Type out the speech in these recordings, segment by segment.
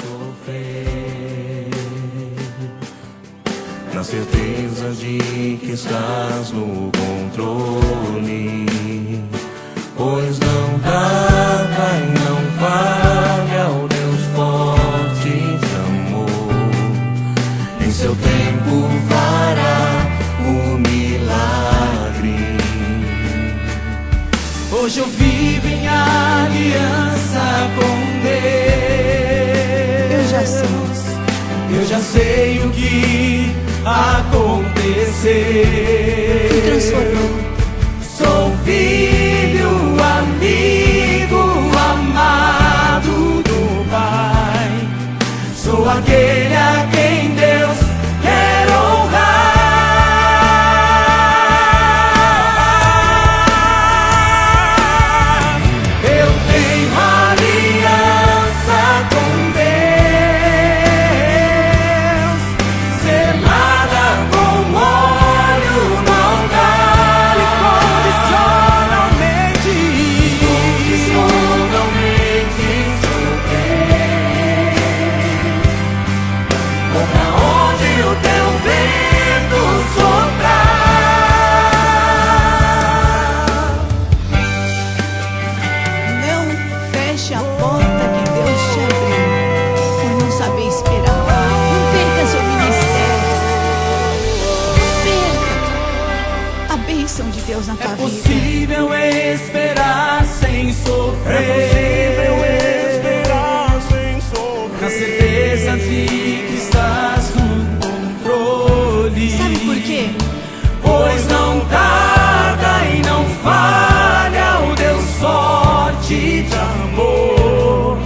sofrer, na certeza de que estás no controle, pois não tarda e não falha o Deus forte de amor. Em seu tempo fará o milagre. Hoje eu vivo em aliança com Deus. Eu já sei o que acontecer. Me transformou. Sou filho, amigo, amado do Pai. Sou aquele a quem Deus quer honrar. Eu tenho aliança com Deus, selada com óleo no altar, incondicionalmente sou teu. Pra onde o teu vento soprar. Não feche a porta que Deus te abriu por não saber esperar. Não perca seu ministério. Perca a bênção de Deus na tua É vida. possível esperar sem sofrer. Na certeza de que estás no controle. Sabe por quê? Pois não tarda e não falha o Deus forte de amor.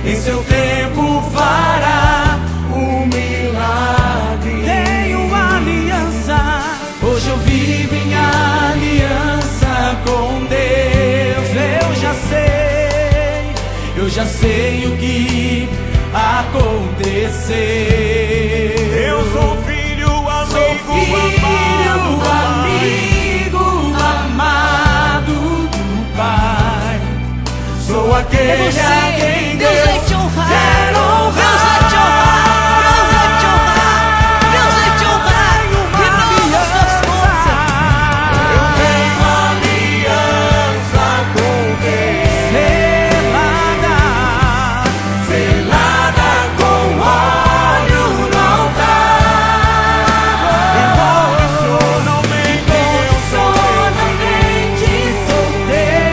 Em seu tempo fará o milagre. Tenho aliança. Hoje eu vivo em aliança com Deus. Eu já sei o que acontecer. Eu sou filho, amigo, amado do Pai. Sou aquele a quem Deus vai te honrar. quer honrar. Deus vai te honrar. Deus vai te honrar. Deus vai te honrar. Renova as tuas forças. Eu tenho aliança com Deus, selada com óleo no altar. Incondicionalmente sou teu.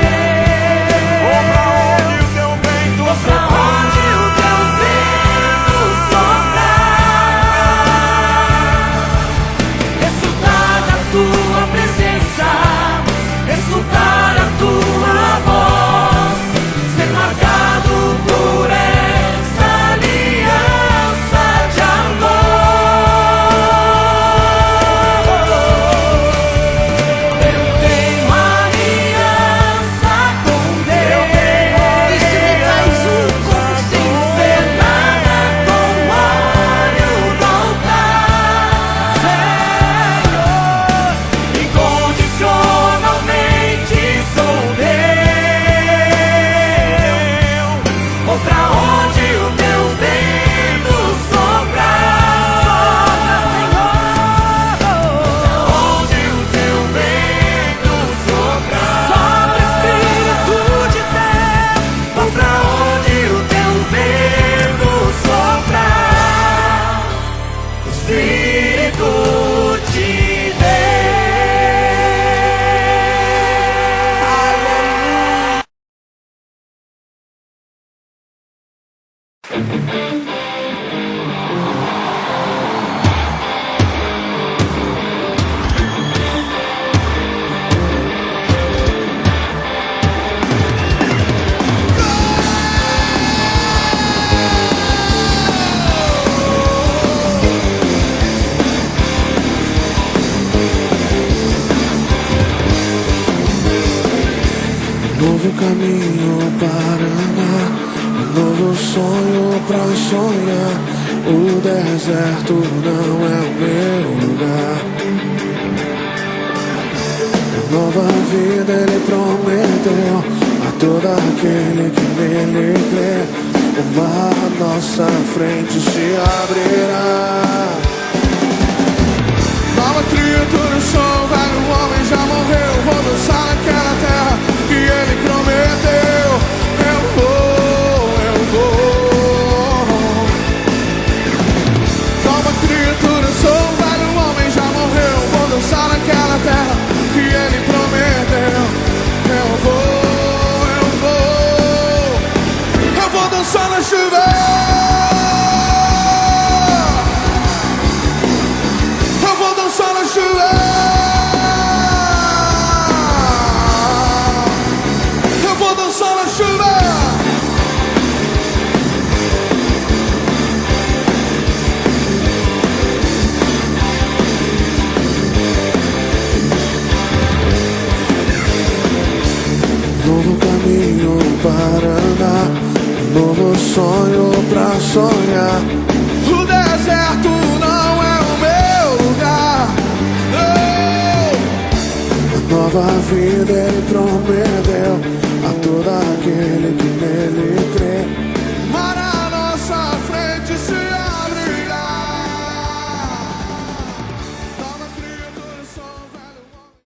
Pra onde o teu vento soprar. Escutar a tua presença, escutar a tua voz, ser marcado por essa aliança de amor. Eu tenho aliança com Deus. Isso me faz um com o Senhor. Selada com óleo no altar, Senhor, incondicionalmente sou teu. Vou pra onde o teu vento soprar, Senhor. Pra onde o teu vento soprar. Sopra, Espírito de Deus. Vou pra onde o teu vento soprar. Espírito de novo caminho para andar, novo sonho pra sonhar. O deserto não é o meu lugar. Nova vida ele prometeu a todo aquele que nele crê. o mar à nossa frente se abrirá. Nova criatura eu sou, velho homem já morreu. Vou dançar naquela terra que ele prometeu. Eu vou. Nova criatura eu sou, velho homem já morreu. Vou dançar naquela terra que ele prometeu. Eu vou dançar na chuva. Eu vou dançar na chuva. Eu vou dançar na chuva. Novo caminho para andar, novo sonho pra sonhar. O deserto não é o meu lugar. A nova vida ele prometeu a todo aquele que nele crê.